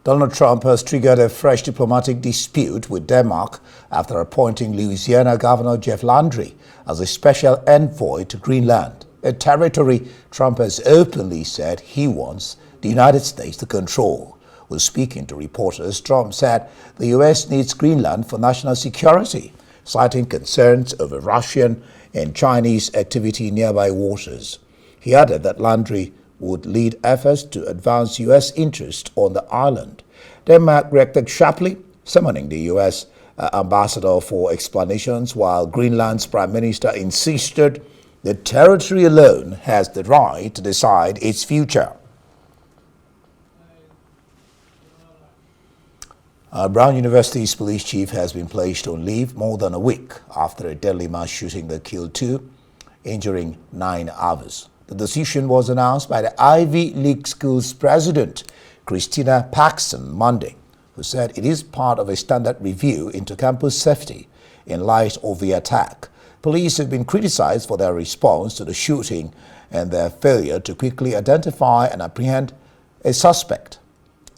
Donald Trump has triggered a fresh diplomatic dispute with Denmark after appointing Louisiana Governor Jeff Landry as a special envoy to Greenland, a territory Trump has openly said he wants the United States to control. While speaking to reporters, Trump said the U.S. needs Greenland for national security, citing concerns over Russian and Chinese activity in nearby waters. He added that Landry would lead efforts to advance U.S. interest on the island. Denmark reacted sharply, summoning the U.S. ambassador for explanations, while Greenland's prime minister insisted the territory alone has the right to decide its future. Brown University's police chief has been placed on leave more than a week after a deadly mass shooting that killed 2, injuring 9 others. The decision was announced by the Ivy League school's president, Christina Paxson, Monday, who said it is part of a standard review into campus safety in light of the attack. Police have been criticized for their response to the shooting and their failure to quickly identify and apprehend a suspect.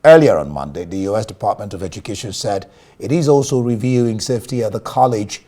Earlier on Monday, the U.S. Department of Education said it is also reviewing safety at the college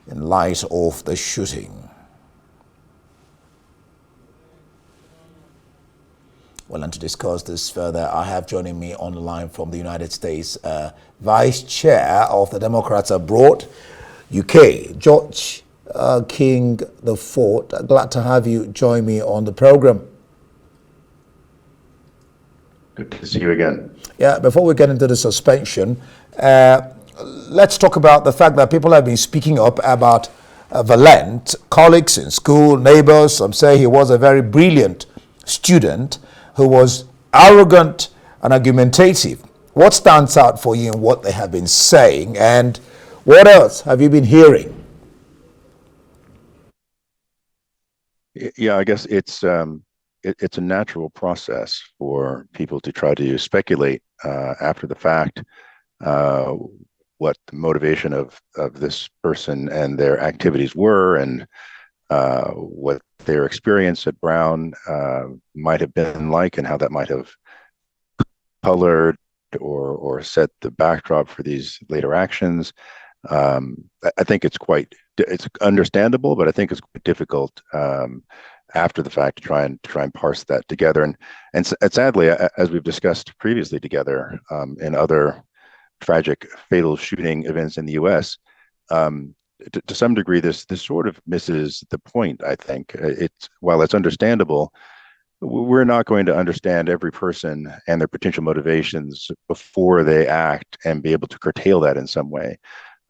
in light of the shooting. Well, and to discuss this further, I have joining me on the line from the United States, Vice Chair of the Democrats Abroad, UK, George King IV. Glad to have you join me on the program. Good to see you again. Yeah, before we get into the suspension, let's talk about the fact that people have been speaking up about Valent, colleagues in school, neighbors. Some say he was a very brilliant student who was arrogant and argumentative. What stands out for you in what they have been saying, and what else have you been hearing? Yeah, I guess it's a natural process for people to try to speculate after the fact what the motivation of this person and their activities were, and what their experience at Brown might have been like, and how that might have colored or set the backdrop for these later actions. I think it's understandable, but I think it's quite difficult after the fact to try and parse that together. And sadly, as we've discussed previously together in other tragic, fatal shooting events in the U.S., to some degree, this sort of misses the point. I think while it's understandable, we're not going to understand every person and their potential motivations before they act and be able to curtail that in some way.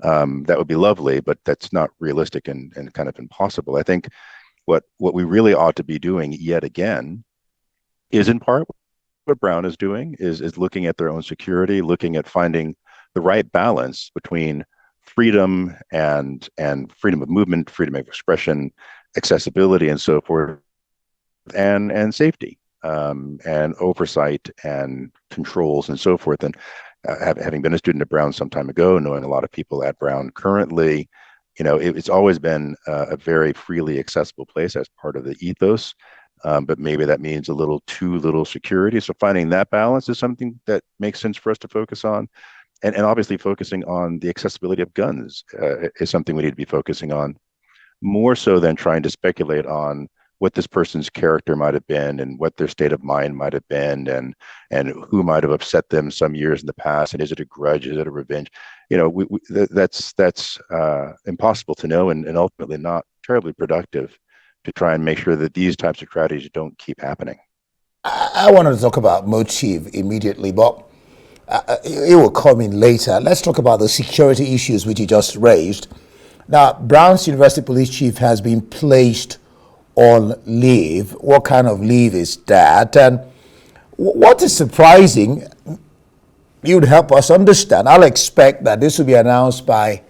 That would be lovely, but that's not realistic and kind of impossible. I think what we really ought to be doing yet again is in part what Brown is doing, is looking at their own security, looking at finding the right balance between freedom and freedom of movement, freedom of expression, accessibility, and so forth, and safety, and oversight and controls and so forth. And having been a student at Brown some time ago, knowing a lot of people at Brown currently, it's always been a very freely accessible place as part of the ethos. But maybe that means a little too little security. So finding that balance is something that makes sense for us to focus on. And obviously focusing on the accessibility of guns is something we need to be focusing on, more so than trying to speculate on what this person's character might have been and what their state of mind might have been, and who might have upset them some years in the past. And is it a grudge? Is it a revenge? That's impossible to know, and ultimately not terribly productive to try and make sure that these types of tragedies don't keep happening. I wanted to talk about motive immediately, but it will come in later. Let's talk about the security issues which you just raised. Now, Brown's University Police Chief has been placed on leave. What kind of leave is that? And what is surprising, you'd help us understand. I'll expect that this will be announced by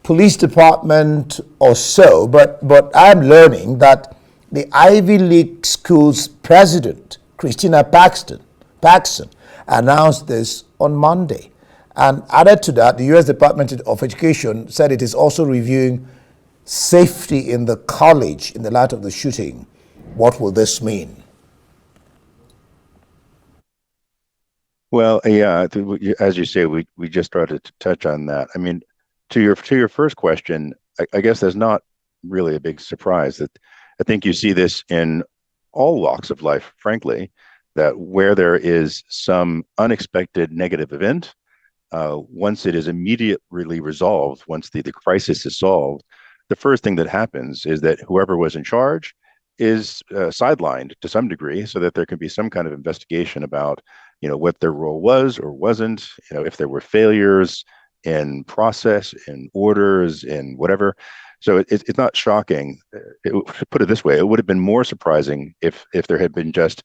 police department or so, but I'm learning that the Ivy League school's president, Christina Paxson, announced this on Monday. And added to that, the U.S. Department of Education said it is also reviewing safety in the college in the light of the shooting. What will this mean? Well, yeah, as you say, we just started to touch on that. I mean, to your first question, I guess there's not really a big surprise that I think you see this in all walks of life, frankly, that where there is some unexpected negative event, once it is immediately resolved, once the crisis is solved, the first thing that happens is that whoever was in charge is sidelined to some degree so that there can be some kind of investigation about, what their role was or wasn't, if there were failures in process, in orders, in whatever. So it's not shocking. To put it this way, it would have been more surprising if there had been just,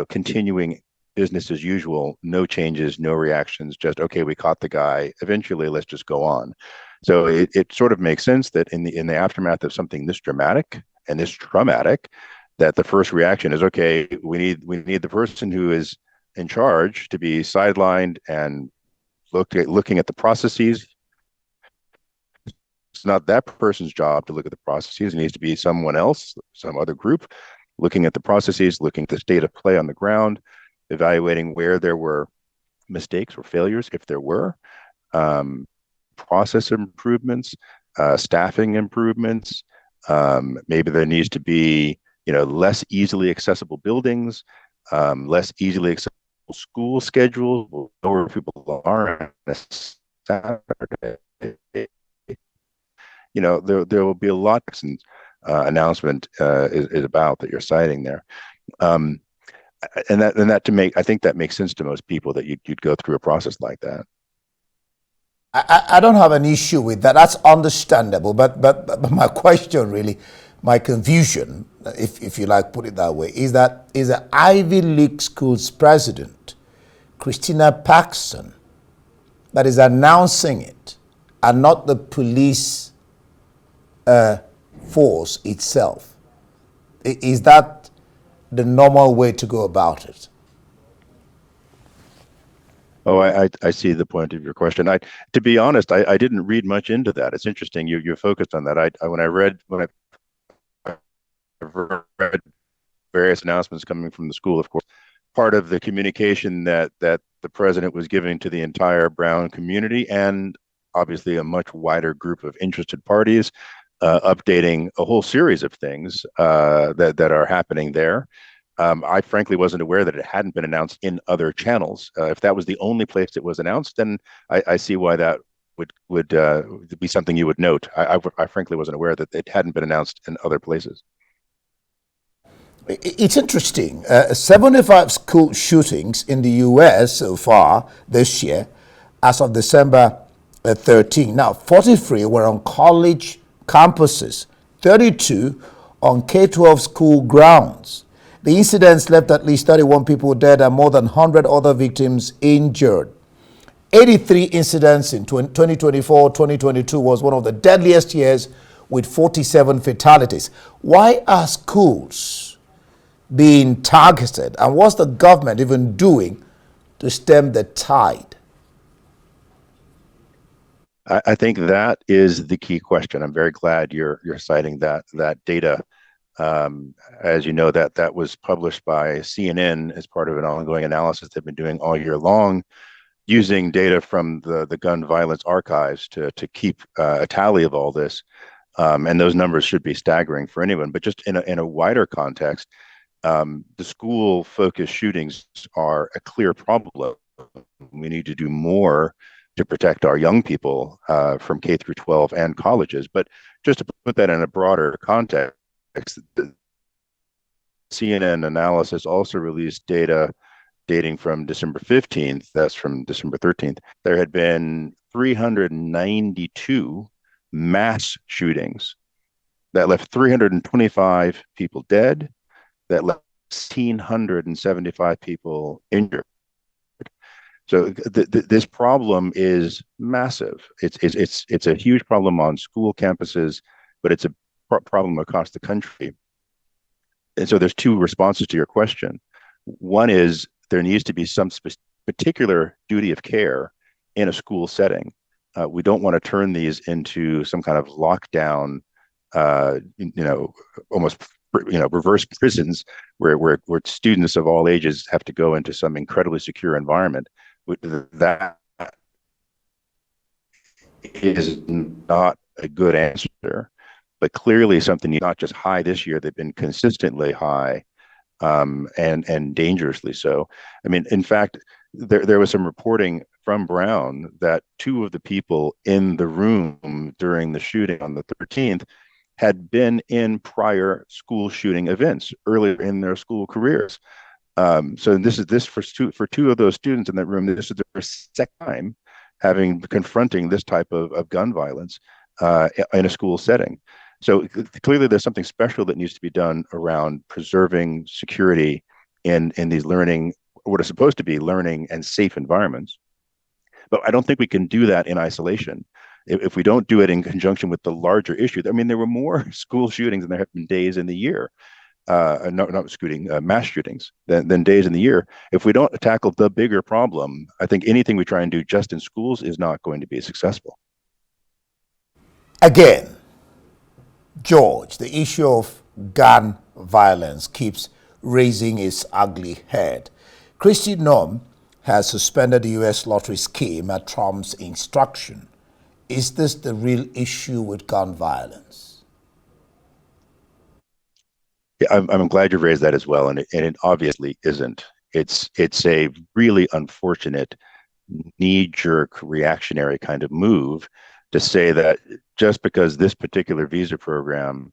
continuing business as usual, no changes, no reactions, just okay, we caught the guy. Eventually, let's just go on. So it sort of makes sense that in the aftermath of something this dramatic and this traumatic, that the first reaction is okay, we need the person who is in charge to be sidelined and looking at the processes. It's not that person's job to look at the processes. It needs to be someone else, some other group, looking at the processes, looking at the state of play on the ground, evaluating where there were mistakes or failures, if there were, um, process improvements, staffing improvements. Maybe there needs to be, less easily accessible buildings, less easily accessible school schedules, where people are on a Saturday. There will be a lot announcement is about that you're citing there. Um, and that I think that makes sense to most people that you'd go through a process like that. I don't have an issue with that. That's understandable. But my question really, my confusion, if you like, put it that way, is that is the Ivy League school's president, Christina Paxson, that is announcing it, and not the police force itself. Is that the normal way to go about it? Oh, I see the point of your question. To be honest, I didn't read much into that. It's interesting you're focused on that. I've read various announcements coming from the school, of course, part of the communication that the president was giving to the entire Brown community and obviously a much wider group of interested parties, updating a whole series of things that are happening there. I frankly wasn't aware that it hadn't been announced in other channels. If that was the only place it was announced, then I see why that would be something you would note. I frankly wasn't aware that it hadn't been announced in other places. It's interesting. 75 school shootings in the U.S. so far this year, as of December 13. Now, 43 were on college campuses, 32 on K-12 school grounds. The incidents left at least 31 people dead and more than 100 other victims injured. 83 incidents in 2024, 2022 was one of the deadliest years with 47 fatalities. Why are schools being targeted, and what's the government even doing to stem the tide? I think that is the key question. I'm very glad you're citing that data. As you know, that was published by CNN as part of an ongoing analysis they've been doing all year long, using data from the gun violence archives to keep a tally of all this. And those numbers should be staggering for anyone. But just in a wider context, the school focused shootings are a clear problem. We need to do more to protect our young people from K through 12 and colleges. But just to put that in a broader context, the CNN analysis also released data dating from December 15th, that's from December 13th. There had been 392 mass shootings that left 325 people dead, that left 1,675 people injured. So this problem is massive. It's a huge problem on school campuses, but it's a problem across the country. And so there's two responses to your question. One is there needs to be some particular duty of care in a school setting. We don't want to turn these into some kind of lockdown, almost reverse prisons where students of all ages have to go into some incredibly secure environment. That is not a good answer, but clearly something not just high this year, they've been consistently high, and dangerously so. I mean, in fact, there was some reporting from Brown that two of the people in the room during the shooting on the 13th had been in prior school shooting events earlier in their school careers. So this for two of those students in that room. This is their second time having confronting this type of gun violence in a school setting. So clearly, there's something special that needs to be done around preserving security in these learning, what are supposed to be learning and safe environments. But I don't think we can do that in isolation. If we don't do it in conjunction with the larger issue, I mean, there were more school shootings than there have been days in the year. Not shooting, mass shootings than days in the year. If we don't tackle the bigger problem, I think anything we try and do just in schools is not going to be successful. Again, George, the issue of gun violence keeps raising its ugly head. Kristi Noem has suspended the U.S. lottery scheme at Trump's instruction. Is this the real issue with gun violence? Yeah, I'm glad you raised that as well, and it obviously isn't. It's a really unfortunate knee-jerk reactionary kind of move to say that just because this particular visa program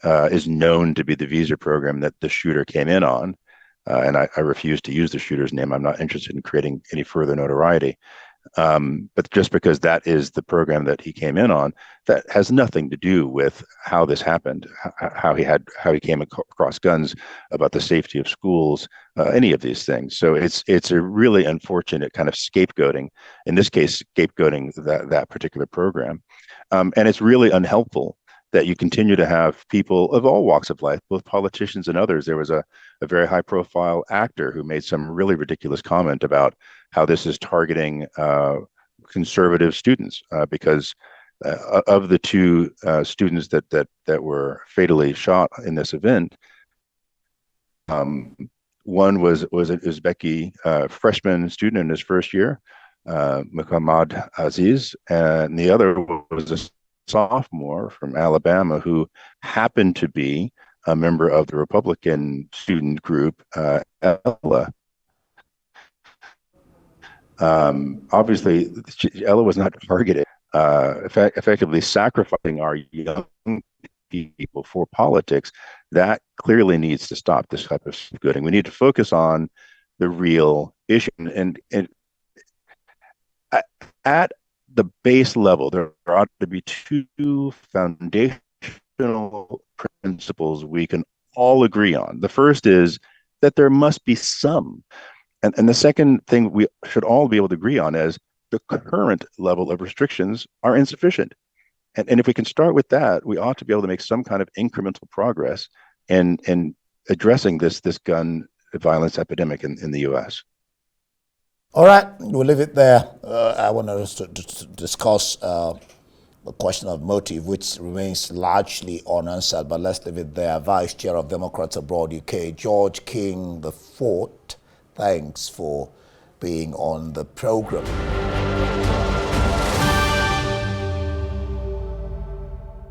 is known to be the visa program that the shooter came in on, and I refuse to use the shooter's name. I'm not interested in creating any further notoriety. But just because that is the program that he came in on, that has nothing to do with how this happened, how he came across guns, about the safety of schools, any of these things. So it's a really unfortunate kind of scapegoating. In this case, scapegoating that particular program, and it's really unhelpful that you continue to have people of all walks of life, both politicians and others. There was a very high profile actor who made some really ridiculous comment about how this is targeting conservative students because of the two students that were fatally shot in this event. One was an Uzbeki freshman student in his first year, Muhammad Aziz, and the other was a sophomore from Alabama who happened to be a member of the Republican student group, Ella. Obviously, Ella was not targeted, effectively sacrificing our young people for politics. That clearly needs to stop, this type of scapegoating. We need to focus on the real issue. And at the base level, there ought to be two foundational principles we can all agree on. The first is that there must be some. And the second thing we should all be able to agree on is the current level of restrictions are insufficient. And if we can start with that, we ought to be able to make some kind of incremental progress in addressing this gun violence epidemic in the U.S. All right, we'll leave it there. I want us to discuss the question of motive, which remains largely unanswered, but let's leave it there. Vice Chair of Democrats Abroad UK, George King IV, thanks for being on the program.